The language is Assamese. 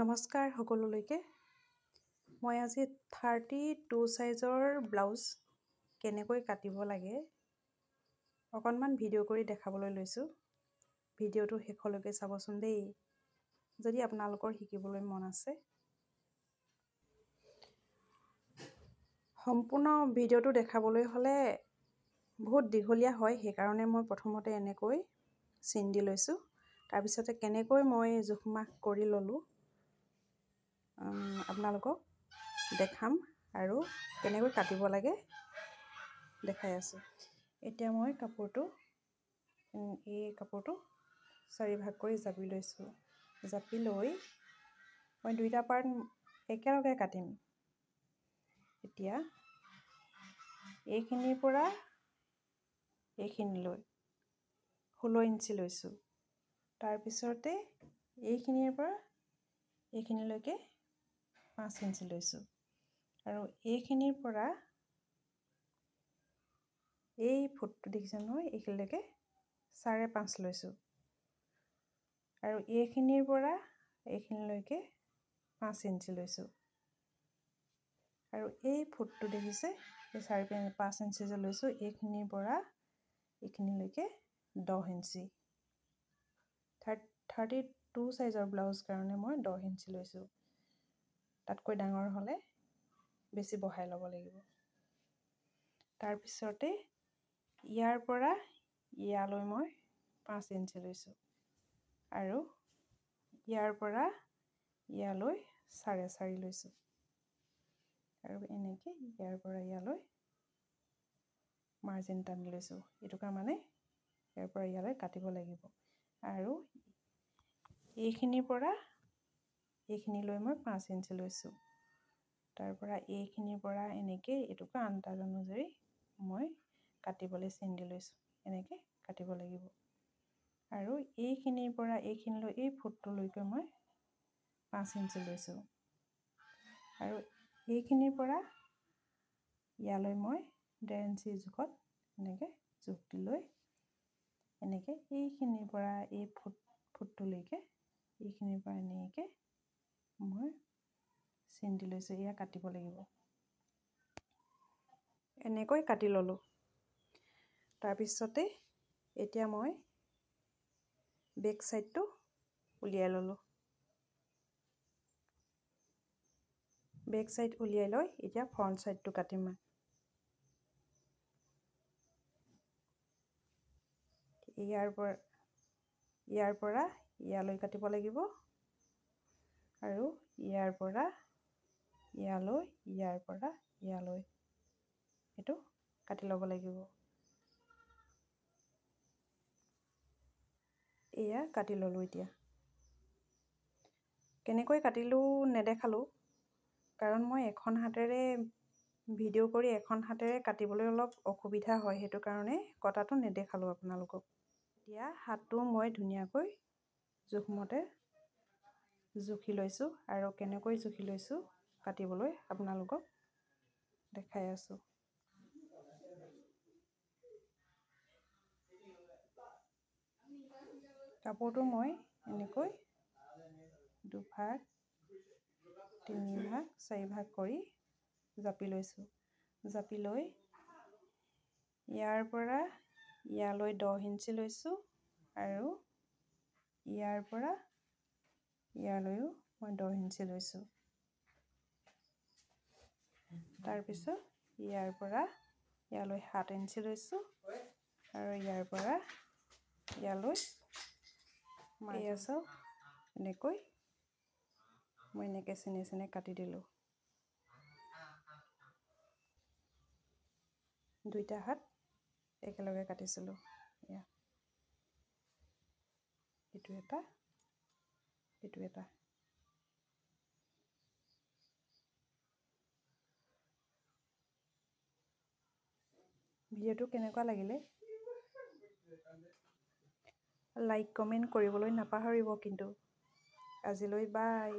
নমস্কাৰ সকলোলৈকে। মই আজি 32 সাইজৰ ব্লাউজ কেনেকৈ কাটিব লাগে অকণমান ভিডিঅ' কৰি দেখাবলৈ লৈছোঁ। ভিডিঅ'টো শেষলৈকে চাবচোন দেই, যদি আপোনালোকৰ শিকিবলৈ মন আছে। সম্পূৰ্ণ ভিডিঅ'টো দেখাবলৈ হ'লে বহুত দীঘলীয়া হয়, সেইকাৰণে মই প্ৰথমতে এনেকৈ চিন দি লৈছোঁ। তাৰপিছতে কেনেকৈ মই জোখ মাখ কৰি ল'লোঁ আপোনালোকক দেখাম আৰু কেনেকৈ কাটিব লাগে দেখাই আছোঁ। এতিয়া মই কাপোৰটো এই কাপোৰটো 4 ভাগ কৰি জাপি লৈছোঁ। জাপি লৈ মই দুইটা পাৰ্ট একেলগে কাটিম। এতিয়া এইখিনিৰ পৰা এইখিনিলৈ 16 ইঞ্চি লৈছোঁ। তাৰপিছতে এইখিনিৰ পৰা এইখিনিলৈকে 5 ইঞ্চি লৈছোঁ আৰু এইখিনিৰ পৰা এই ফুটটো দেখিছে নহয়, এইখিনিলৈকে 5.5 লৈছোঁ আৰু এইখিনিৰ পৰা এইখিনিলৈকে 5 ইঞ্চি লৈছোঁ আৰু এই ফুটটো দেখিছে, এই 5 ইঞ্চি যে লৈছোঁ, এইখিনিৰ পৰা এইখিনিলৈকে 10 ইঞ্চি। 32 সাইজৰ ব্লাউজ কাৰণে মই 10 ইঞ্চি লৈছোঁ। তাতকৈ ডাঙৰ হ'লে বেছি বঢ়াই ল'ব লাগিব। তাৰপিছতে ইয়াৰ পৰা ইয়ালৈ মই 5 ইঞ্চি লৈছোঁ আৰু ইয়াৰ পৰা ইয়ালৈ 4.5 লৈছোঁ আৰু এনেকৈ ইয়াৰ পৰা ইয়ালৈ মাৰ্জিন টানি লৈছোঁ। এইটো মানে ইয়াৰ পৰা ইয়ালৈ কাটিব লাগিব আৰু এইখিনিৰ পৰা এইখিনিলৈ মই 5 ইঞ্চি লৈছোঁ। তাৰ পৰা এইখিনিৰ পৰা এনেকৈ এইটোকা আন্দাজ অনুযায়ী মই কাটিবলৈ চিন দি লৈছোঁ। এনেকৈ কাটিব লাগিব আৰু এইখিনিৰ পৰা এইখিনিলৈ এই ফুটটোলৈকে মই 5 ইঞ্চি লৈছোঁ আৰু এইখিনিৰ পৰা ইয়ালৈ মই 1.5 ইঞ্চি জোখত এনেকৈ জোখ দি লৈ এনেকৈ এইখিনিৰ পৰা এই ফুটটোলৈকে এইখিনিৰ পৰা এনেকৈ মই চিন দি লৈছোঁ। এয়া কাটিব লাগিব। এনেকৈ কাটি ল'লোঁ। তাৰপিছতে এতিয়া মই বেক চাইডটো উলিয়াই ল'লোঁ। বেক চাইড উলিয়াই লৈ এতিয়া ফ্ৰণ্ট চাইডটো কাটিম মই। ইয়াৰ পৰা ইয়ালৈ কাটিব লাগিব আৰু ইয়াৰ পৰা ইয়ালৈ, ইয়াৰ পৰা ইয়ালৈ এইটো কাটি ল'ব লাগিব। এয়া কাটি ল'লোঁ। এতিয়া কেনেকৈ কাটিলোঁ নেদেখালোঁ, কাৰণ মই এখন হাতেৰে ভিডিঅ' কৰি এখন হাতেৰে কাটিবলৈ অলপ অসুবিধা হয়, সেইটো কাৰণে কটাটো নেদেখালোঁ আপোনালোকক। এতিয়া হাতটো মই ধুনীয়াকৈ জোখমতে জুখি লৈছোঁ আৰু কেনেকৈ জুখি লৈছোঁ কাটিবলৈ আপোনালোকক দেখাই আছোঁ। কাপোৰটো মই এনেকৈ 2 ভাগ, 3 ভাগ, 4 ভাগ কৰি জাপি লৈছোঁ। জাপি লৈ ইয়াৰ পৰা ইয়ালৈ 10 ইঞ্চি লৈছোঁ আৰু ইয়াৰ পৰা ইয়ালৈও মই 10 ইঞ্চি লৈছোঁ। তাৰপিছত ইয়াৰ পৰা ইয়ালৈ 7 ইঞ্চি লৈছোঁ আৰু ইয়াৰ পৰা ইয়ালৈ এয়া চাওক, এনেকৈ মই এনেকৈ চিনে চিনে কাটি দিলোঁ। দুইটা হাত একেলগে কাটিছিলোঁ। এয়া এইটো এটা, এইটো এটা। ভিডিঅ'টো কেনেকুৱা লাগিলে লাইক কমেণ্ট কৰিবলৈ নাপাহৰিব কিন্তু। আজিলৈ বাই।